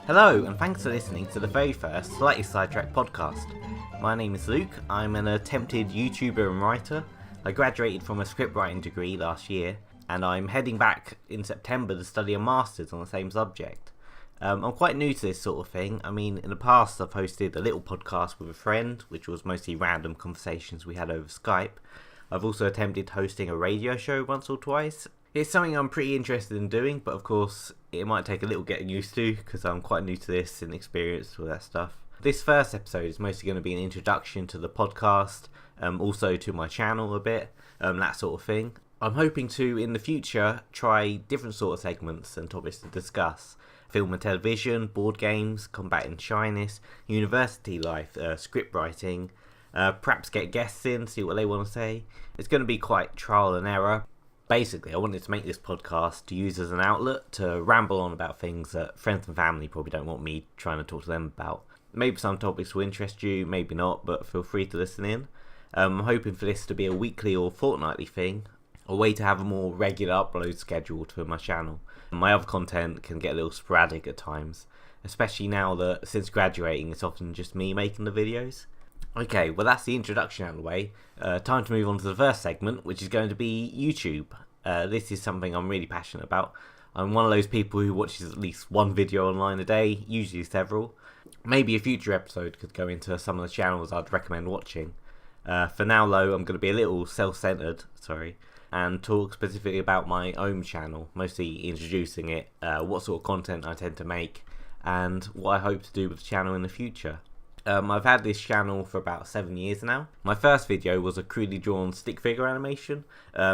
Hello, and thanks for listening to the very first Slightly SideTracked podcast. My name is Luke. I'm an attempted YouTuber and writer. I graduated from a scriptwriting degree last year, and I'm heading back in September to study a master's on the same subject. I'm quite new to this sort of thing. I mean, in the past I've hosted a little podcast with a friend, which was mostly random conversations we had over Skype. I've also attempted hosting a radio show once or twice. It's something I'm pretty interested in doing, but of course it might take a little getting used to because I'm quite new to this and experienced with all that stuff. This first episode is mostly going to be an introduction to the podcast, also to my channel a bit, that sort of thing. I'm hoping to, in the future, try different sort of segments and topics to discuss. Film and television, board games, combating shyness, university life, script writing, perhaps get guests in, see what they want to say. It's going to be quite trial and error. Basically, I wanted to make this podcast to use as an outlet to ramble on about things that friends and family probably don't want me trying to talk to them about. Maybe some topics will interest you, maybe not, but feel free to listen in. I'm hoping for this to be a weekly or fortnightly thing, a way to have a more regular upload schedule to my channel. My other content can get a little sporadic at times, especially now that since graduating it's often just me making the videos. Okay, well that's the introduction out of the way. Time to move on to the first segment, which is going to be YouTube. This is something I'm really passionate about. I'm one of those people who watches at least one video online a day, usually several. Maybe a future episode could go into some of the channels I'd recommend watching. For now though, I'm going to be a little self-centered, and talk specifically about my own channel, mostly introducing it, what sort of content I tend to make, and what I hope to do with the channel in the future. I've had this channel for about 7 years now. My first video was a crudely drawn stick figure animation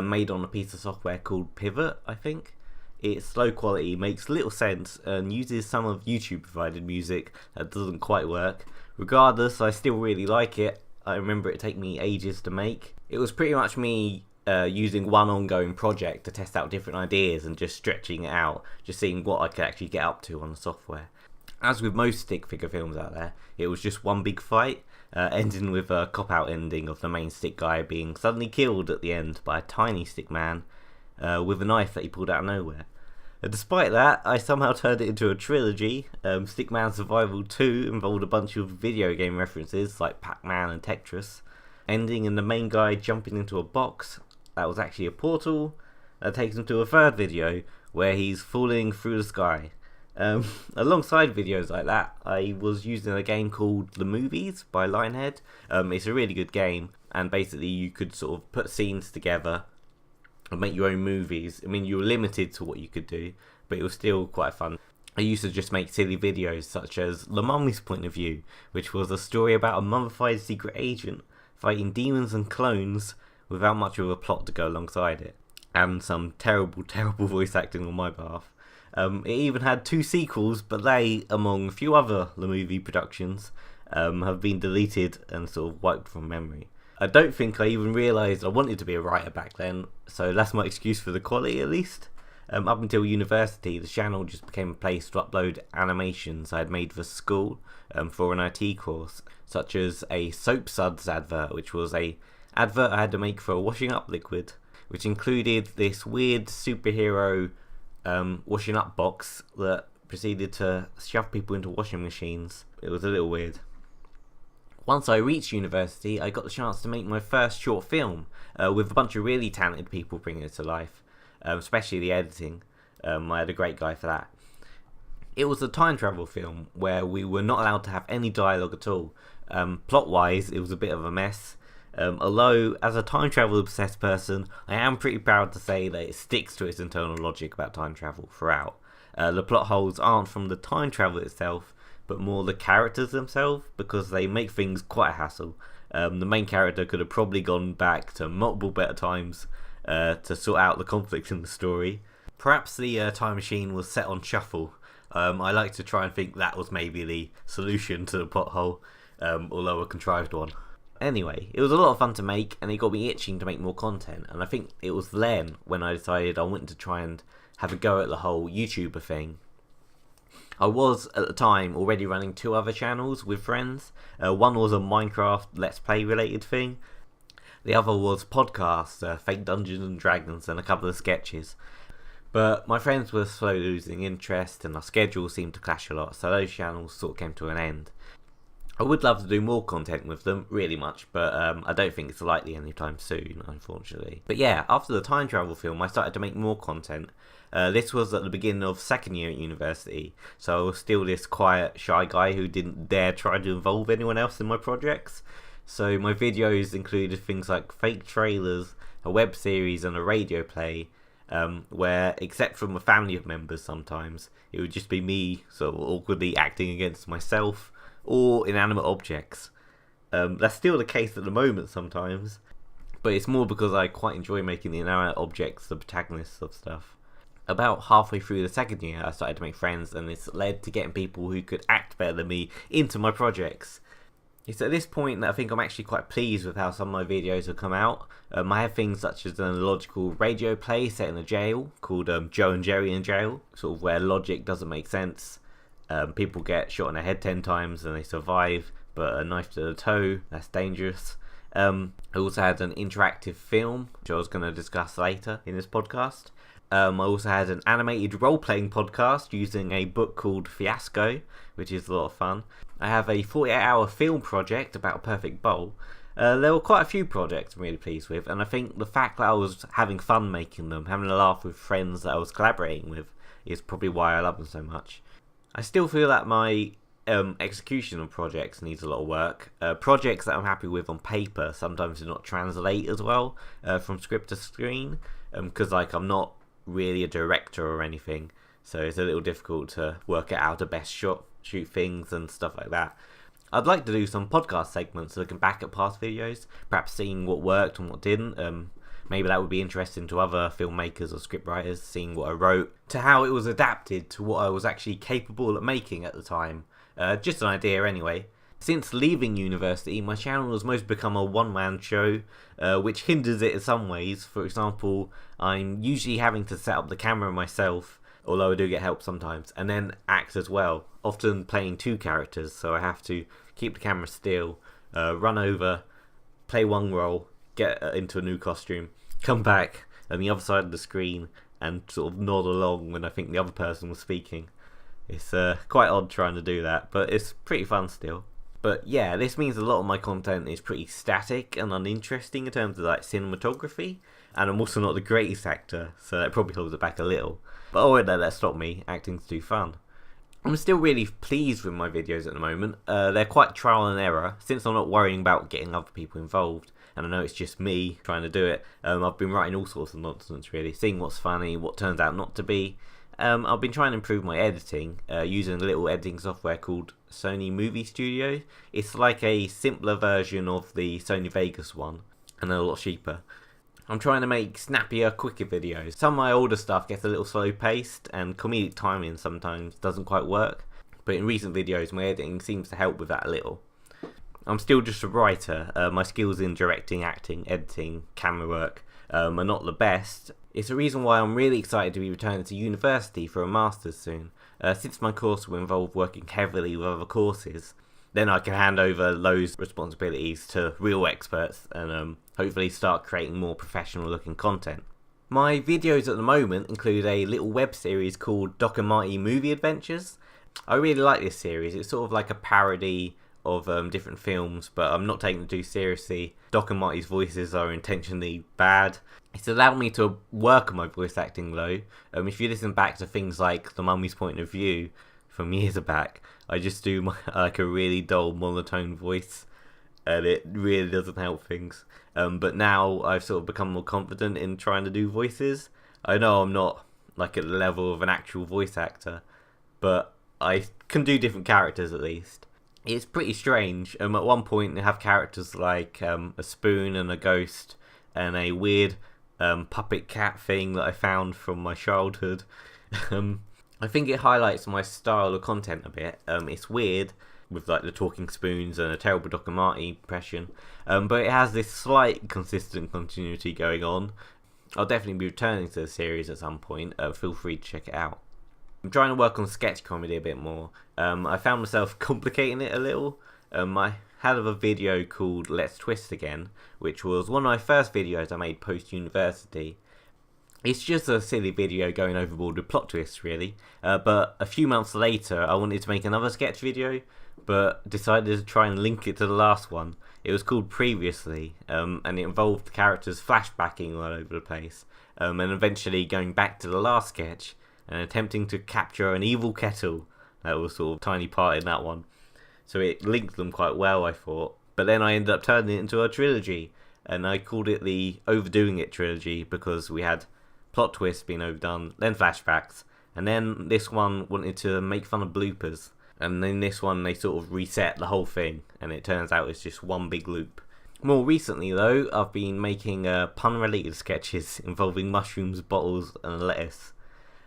made on a piece of software called Pivot, I think. It's low quality, makes little sense, and uses some of YouTube provided music that doesn't quite work. Regardless, I still really like it. I remember it taking me ages to make. It was pretty much me using one ongoing project to test out different ideas and just stretching it out, just seeing what I could actually get up to on the software. As with most stick figure films out there, it was just one big fight, ending with a cop-out ending of the main stick guy being suddenly killed at the end by a tiny stick man with a knife that he pulled out of nowhere. Despite that, I somehow turned it into a trilogy. Stickman Survival 2 involved a bunch of video game references like Pac-Man and Tetris, ending in the main guy jumping into a box that was actually a portal that takes him to a third video where he's falling through the sky. Alongside videos like that, I was using a game called The Movies by Lionhead. It's a really good game, and basically you could sort of put scenes together and make your own movies. I mean, you were limited to what you could do, but it was still quite fun. I used to just make silly videos such as The Mummy's Point of View, which was a story about a mummified secret agent fighting demons and clones without much of a plot to go alongside it, and some terrible voice acting on my behalf. It even had 2 sequels, but they, among a few other The Movie productions, have been deleted and sort of wiped from memory. I don't think I even realised I wanted to be a writer back then, so that's my excuse for the quality at least. Up until university, the channel just became a place to upload animations I had made for school for an IT course, such as a Soap Suds advert, which was a advert I had to make for a washing up liquid, which included this weird superhero washing up box that proceeded to shove people into washing machines. It was a little weird. Once I reached university, I got the chance to make my first short film with a bunch of really talented people bringing it to life, especially the editing. I had a great guy for that. It was a time travel film where we were not allowed to have any dialogue at all. Plot wise, it was a bit of a mess. Although, as a time travel obsessed person, I am pretty proud to say that it sticks to its internal logic about time travel throughout. The plot holes aren't from the time travel itself, but more the characters themselves, because they make things quite a hassle. The main character could have probably gone back to multiple better times to sort out the conflict in the story. Perhaps the time machine was set on shuffle. I like to try and think that was maybe the solution to the plot hole, although a contrived one. Anyway, it was a lot of fun to make, and it got me itching to make more content, and I think it was then when I decided I wanted to try and have a go at the whole YouTuber thing. I was, at the time, already running 2 other channels with friends. One was a Minecraft Let's Play related thing. The other was podcasts, Fake Dungeons and Dragons, and a couple of sketches. But my friends were slowly losing interest and our schedules seemed to clash a lot, so those channels sort of came to an end. I would love to do more content with them, really much, but I don't think it's likely anytime soon, unfortunately. But yeah, after the time travel film, I started to make more content. This was at the beginning of second year at university, so I was still this quiet, shy guy who didn't dare try to involve anyone else in my projects. So my videos included things like fake trailers, a web series and a radio play, where, except for my family members sometimes, it would just be me sort of awkwardly acting against myself, or inanimate objects. That's still the case at the moment sometimes, but it's more because I quite enjoy making the inanimate objects the protagonists of stuff. About halfway through the second year I started to make friends, and this led to getting people who could act better than me into my projects. It's at this point that I think I'm actually quite pleased with how some of my videos have come out. I have things such as an illogical radio play set in a jail called Joe and Jerry in Jail, sort of where logic doesn't make sense. People get shot in the head 10 times and they survive, but a knife to the toe, that's dangerous. I also had an interactive film, which I was going to discuss later in this podcast. I also had an animated role-playing podcast using a book called Fiasco, which is a lot of fun. I have a 48-hour film project about a perfect bowl. There were quite a few projects I'm really pleased with, and I think the fact that I was having fun making them, having a laugh with friends that I was collaborating with, is probably why I love them so much. I still feel that my execution of projects needs a lot of work. Projects that I'm happy with on paper sometimes do not translate as well from script to screen, because I'm not really a director or anything, so it's a little difficult to work out how to best shoot things and stuff like that. I'd like to do some podcast segments looking back at past videos, perhaps seeing what worked and what didn't. Maybe that would be interesting to other filmmakers or scriptwriters, seeing what I wrote, to how it was adapted to what I was actually capable of making at the time. Just an idea anyway. Since leaving university, my channel has mostly become a one-man show, which hinders it in some ways. For example, I'm usually having to set up the camera myself, although I do get help sometimes, and then act as well, often playing two characters, so I have to keep the camera still, run over, play one role, get into a new costume, come back on the other side of the screen and sort of nod along when I think the other person was speaking. It's quite odd trying to do that, but it's pretty fun still. But yeah, this means a lot of my content is pretty static and uninteresting in terms of cinematography, and I'm also not the greatest actor, so that probably holds it back a little. But I won't let that stop me. Acting's too fun. I'm still really pleased with my videos at the moment. They're quite trial and error, since I'm not worrying about getting other people involved, and I know it's just me trying to do it. I've been writing all sorts of nonsense really, seeing what's funny, what turns out not to be. I've been trying to improve my editing, using a little editing software called Sony Movie Studio. It's like a simpler version of the Sony Vegas one, and a lot cheaper. I'm trying to make snappier, quicker videos. Some of my older stuff gets a little slow paced, and comedic timing sometimes doesn't quite work, but in recent videos my editing seems to help with that a little. I'm still just a writer. My skills in directing, acting, editing, camera work are not the best. It's a reason why I'm really excited to be returning to university for a master's soon. Since my course will involve working heavily with other courses, then I can hand over those responsibilities to real experts and hopefully start creating more professional looking content. My videos at the moment include a little web series called Doc and Marty Movie Adventures. I really like this series. It's sort of like a parody of different films, but I'm not taking it too seriously. Doc and Marty's voices are intentionally bad. It's allowed me to work on my voice acting though. If you listen back to things like The Mummy's Point of View from years back, I just do a really dull monotone voice, and it really doesn't help things. But now I've sort of become more confident in trying to do voices. I know I'm not at the level of an actual voice actor, but I can do different characters at least. It's pretty strange. At one point they have characters like a spoon and a ghost and a weird puppet cat thing that I found from my childhood. I think it highlights my style of content a bit. It's weird with the talking spoons and a terrible Doc and Marty impression, but it has this slight consistent continuity going on. I'll definitely be returning to the series at some point. Feel free to check it out. I'm trying to work on sketch comedy a bit more. I found myself complicating it a little. I had a video called Let's Twist Again, which was one of my first videos I made post-university. It's just a silly video going overboard with plot twists, really. But a few months later, I wanted to make another sketch video, but decided to try and link it to the last one. It was called Previously, and it involved characters flashbacking all over the place, and eventually going back to the last sketch and attempting to capture an evil kettle. That was sort of a tiny part in that one. So it linked them quite well, I thought. But then I ended up turning it into a trilogy, and I called it the Overdoing It trilogy because we had plot twists being overdone, then flashbacks, and then this one wanted to make fun of bloopers. And then this one they sort of reset the whole thing, and it turns out it's just one big loop. More recently though, I've been making pun-related sketches involving mushrooms, bottles and lettuce.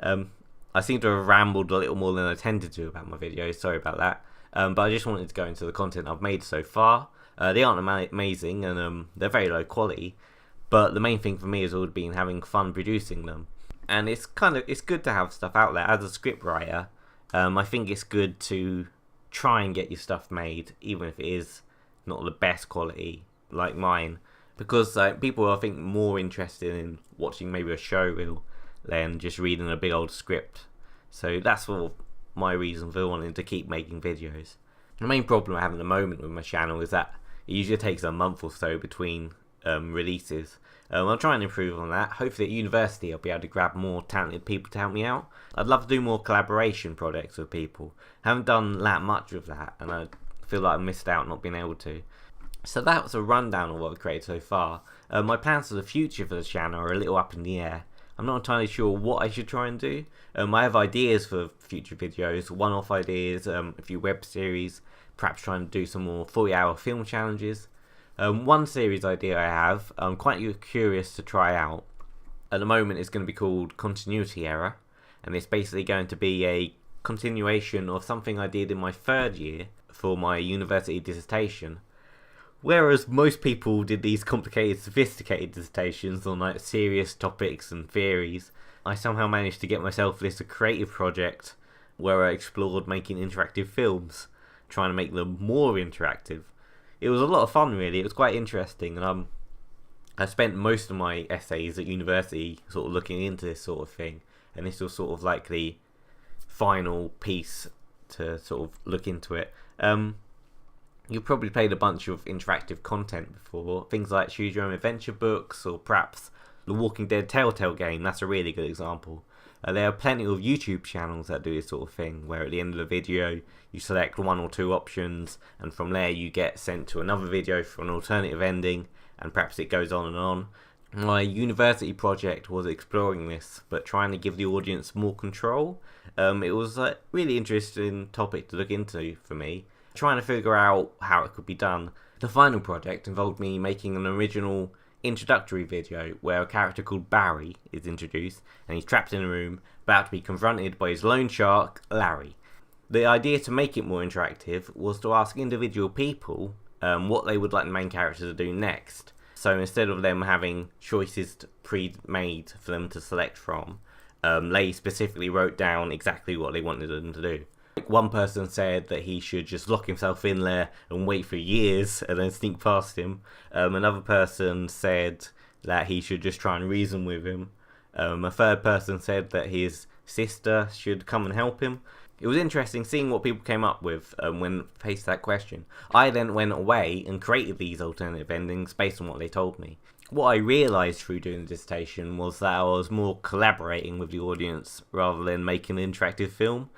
I seem to have rambled a little more than I intended to about my videos, sorry about that. But I just wanted to go into the content I've made so far. They aren't amazing, and they're very low quality, but the main thing for me has always been having fun producing them. And it's good to have stuff out there. As a scriptwriter, I think it's good to try and get your stuff made, even if it is not the best quality like mine, because people are, I think, more interested in watching maybe a show reel than just reading a big old script. So that's all my reason for wanting to keep making videos. The main problem I have at the moment with my channel is that it usually takes a month or so between releases. I'll try and improve on that. Hopefully at university I'll be able to grab more talented people to help me out. I'd love to do more collaboration projects with people. I haven't done that much of that, and I feel like I missed out not being able to. So that was a rundown of what I've created so far. My plans for the future for the channel are a little up in the air. I'm not entirely sure what I should try and do. I have ideas for future videos, one-off ideas, a few web series, perhaps trying to do some more 40-hour film challenges. One series idea I have, I'm quite curious to try out. At the moment it's going to be called Continuity Error, and it's basically going to be a continuation of something I did in my third year for my university dissertation. Whereas most people did these complicated, sophisticated dissertations on like serious topics and theories, I somehow managed to get myself this creative project where I explored making interactive films, trying to make them more interactive. It was a lot of fun, really. It was quite interesting, and I spent most of my essays at university sort of looking into this sort of thing, and this was sort of like the final piece to sort of look into it. You've probably played a bunch of interactive content before, things like Choose Your Own Adventure books, or perhaps the Walking Dead Telltale game. That's a really good example. There are plenty of YouTube channels that do this sort of thing, where at the end of the video you select one or two options, and from there you get sent to another video for an alternative ending, and perhaps it goes on and on. My university project was exploring this, but trying to give the audience more control. It was a really interesting topic to look into for me, trying to figure out how it could be done. The final project involved me making an original introductory video where a character called Barry is introduced, and he's trapped in a room about to be confronted by his loan shark, Larry. The idea to make it more interactive was to ask individual people what they would like the main character to do next. So instead of them having choices pre-made for them to select from, they specifically wrote down exactly what they wanted them to do. One person said that he should just lock himself in there and wait for years and then sneak past him. Another person said that he should just try and reason with him. A third person said that his sister should come and help him. It was interesting seeing what people came up with when faced that question. I then went away and created these alternative endings based on what they told me. What I realised through doing the dissertation was that I was more collaborating with the audience rather than making an interactive film.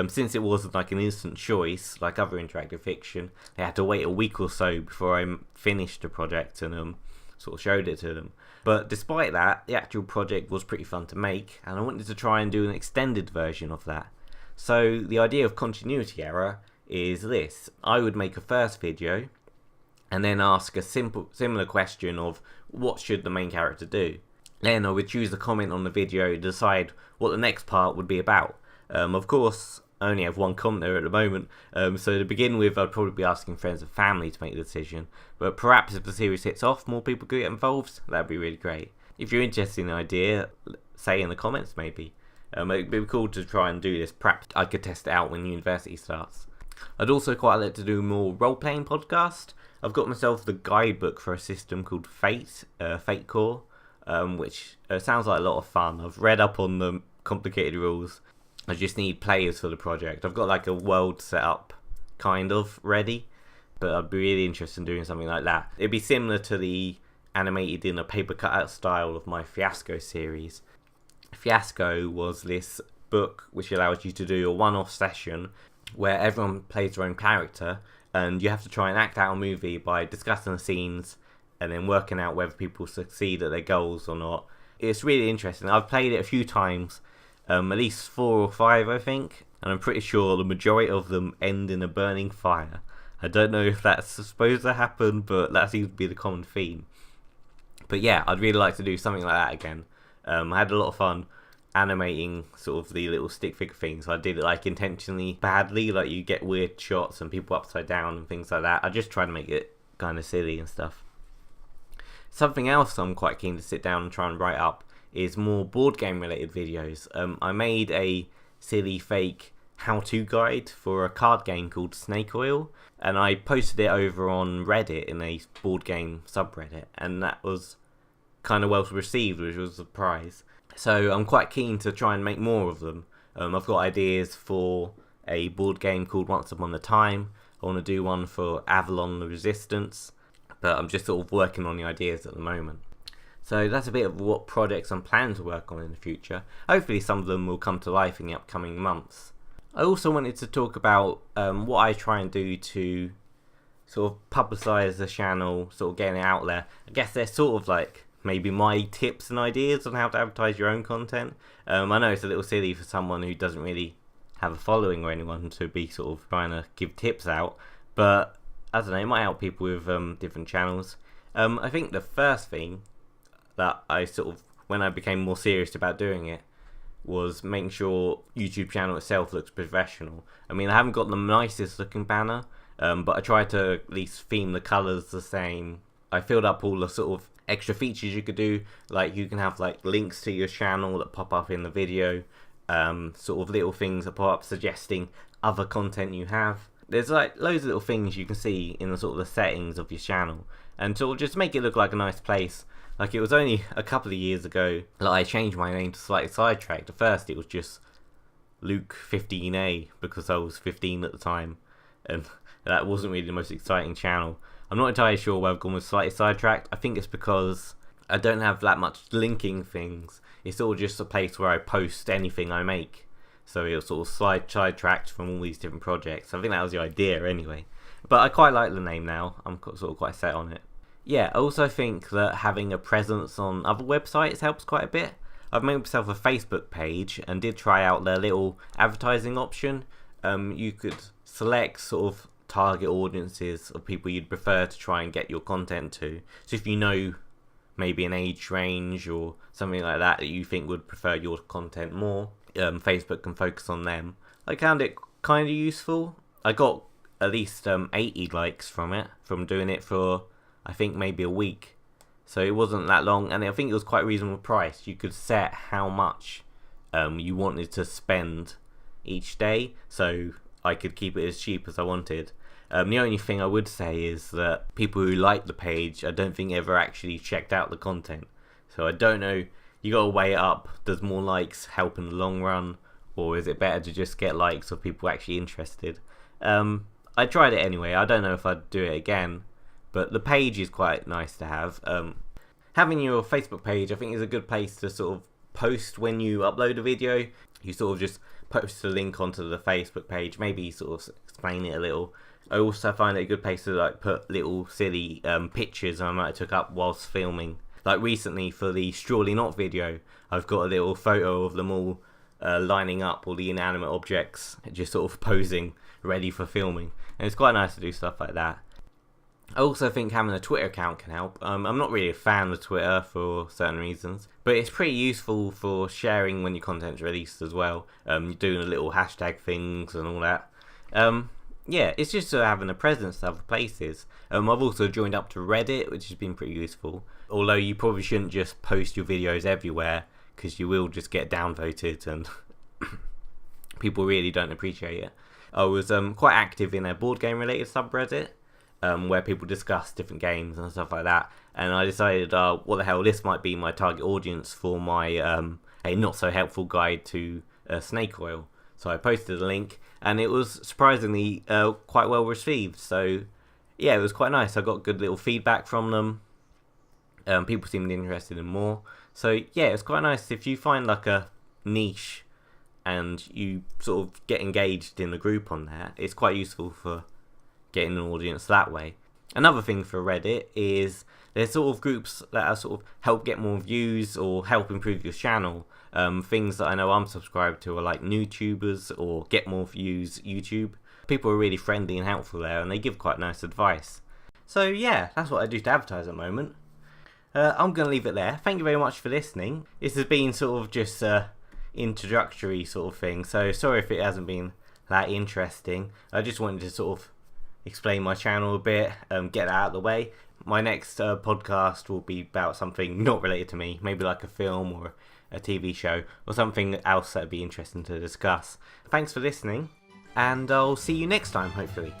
Since it wasn't like an instant choice, like other interactive fiction, they had to wait a week or so before I finished the project and sort of showed it to them. But despite that, the actual project was pretty fun to make, and I wanted to try and do an extended version of that. So the idea of continuity error is this. I would make a first video, and then ask a similar question of what should the main character do. Then I would choose a comment on the video to decide what the next part would be about. Of course, I only have one commenter at the moment, so to begin with I'd probably be asking friends and family to make the decision, but perhaps if the series hits off, more people could get involved. That'd be really great. If you're interested in the idea, say in the comments maybe. It'd be cool to try and do this. Perhaps I could test it out when university starts. I'd also quite like to do more role-playing podcast. I've got myself the guidebook for a system called Fate Core. which sounds like a lot of fun. I've read up on the complicated rules. I just need players for the project. I've got like a world set up kind of ready, but I'd be really interested in doing something like that. It'd be similar to the animated in a paper cutout style of my Fiasco series. Fiasco was this book which allows you to do a one-off session where everyone plays their own character, and you have to try and act out a movie by discussing the scenes and then working out whether people succeed at their goals or not. It's really interesting. I've played it a few times, at least 4 or 5 I think, and I'm pretty sure the majority of them end in a burning fire. I don't know if that's supposed to happen, but that seems to be the common theme. But yeah, I'd really like to do something like that again. I had a lot of fun animating sort of the little stick figure things. I did it like intentionally badly, like you get weird shots and people upside down and things like that. I just tried to make it kind of silly and stuff. Something else I'm quite keen to sit down and try and write up is more board game related videos. I made a silly fake how-to guide for a card game called Snake Oil, and I posted it over on Reddit in a board game subreddit, and that was kind of well received, which was a surprise. So I'm quite keen to try and make more of them. I've got ideas for a board game called Once Upon a Time. I want to do one for Avalon the Resistance, but I'm just sort of working on the ideas at the moment. So that's a bit of what projects I'm planning to work on in the future. Hopefully some of them will come to life in the upcoming months. I also wanted to talk about what I try and do to sort of publicise the channel, sort of getting it out there. I guess they're sort of like maybe my tips and ideas on how to advertise your own content. I know it's a little silly for someone who doesn't really have a following or anyone to be sort of trying to give tips out, but I don't know, it might help people with different channels. I think the first thing that I sort of, when I became more serious about doing it, was making sure YouTube channel itself looks professional. I mean, I haven't got the nicest looking banner, but I tried to at least theme the colours the same. I filled up all the sort of extra features you could do, like you can have like links to your channel that pop up in the video, sort of little things that pop up suggesting other content you have. There's like loads of little things you can see in the sort of the settings of your channel, and sort of just make it look like a nice place. Like it was only a couple of years ago that I changed my name to Slightly Sidetracked. At first it was just Luke 15A because I was 15 at the time, and that wasn't really the most exciting channel. I'm not entirely sure where I've gone with Slightly Sidetracked. I think it's because I don't have that much linking things. It's all just a place where I post anything I make. So it'll sort of sidetracked from all these different projects. I think that was the idea anyway. But I quite like the name now. I'm sort of quite set on it. Yeah, I also think that having a presence on other websites helps quite a bit. I've made myself a Facebook page and did try out their little advertising option. You could select sort of target audiences of people you'd prefer to try and get your content to. So if you know maybe an age range or something like that that you think would prefer your content more, Facebook can focus on them. I found it kind of useful. I got at least 80 likes from it, from doing it for I think maybe a week. So it wasn't that long, and I think it was quite a reasonable price. You could set how much you wanted to spend each day, so I could keep it as cheap as I wanted. The only thing I would say is that people who like the page, I don't think ever actually checked out the content. So I don't know, you gotta weigh it up. Does more likes help in the long run, or is it better to just get likes of people actually interested? I tried it anyway. I don't know if I'd do it again, but the page is quite nice to have. Having your Facebook page, I think, is a good place to sort of post when you upload a video. You sort of just post a link onto the Facebook page, maybe sort of explain it a little. I also find it a good place to like put little silly pictures I might have took up whilst filming. Like recently for the Strawley Not video, I've got a little photo of them all lining up, all the inanimate objects, just sort of posing, ready for filming. And it's quite nice to do stuff like that. I also think having a Twitter account can help. I'm not really a fan of Twitter for certain reasons, but it's pretty useful for sharing when your content's released as well. You're doing the little hashtag things and all that. Yeah, it's just having a presence to other places. I've also joined up to Reddit, which has been pretty useful. Although you probably shouldn't just post your videos everywhere, because you will just get downvoted and people really don't appreciate it. I was quite active in a board game related subreddit, where people discuss different games and stuff like that. and I decided, what the hell, this might be my target audience for my a not so helpful guide to snake oil. So I posted a link, and it was surprisingly quite well received. So yeah, it was quite nice. I got good little feedback from them. People seemed interested in more. So yeah, it's quite nice if you find like a niche and you sort of get engaged in the group on there. It's quite useful for getting an audience that way. Another thing for Reddit is there's sort of groups that are sort of help get more views or help improve your channel. Things that I know I'm subscribed to are like NewTubers or Get More Views YouTube. People are really friendly and helpful there, and they give quite nice advice. So yeah, that's what I do to advertise at the moment. I'm going to leave it there. Thank you very much for listening. This has been sort of just introductory sort of thing, so sorry if it hasn't been that interesting. I just wanted to sort of explain my channel a bit, get that out of the way. My next podcast will be about something not related to me, maybe like a film or a TV show or something else that would be interesting to discuss. Thanks for listening, and I'll see you next time, hopefully.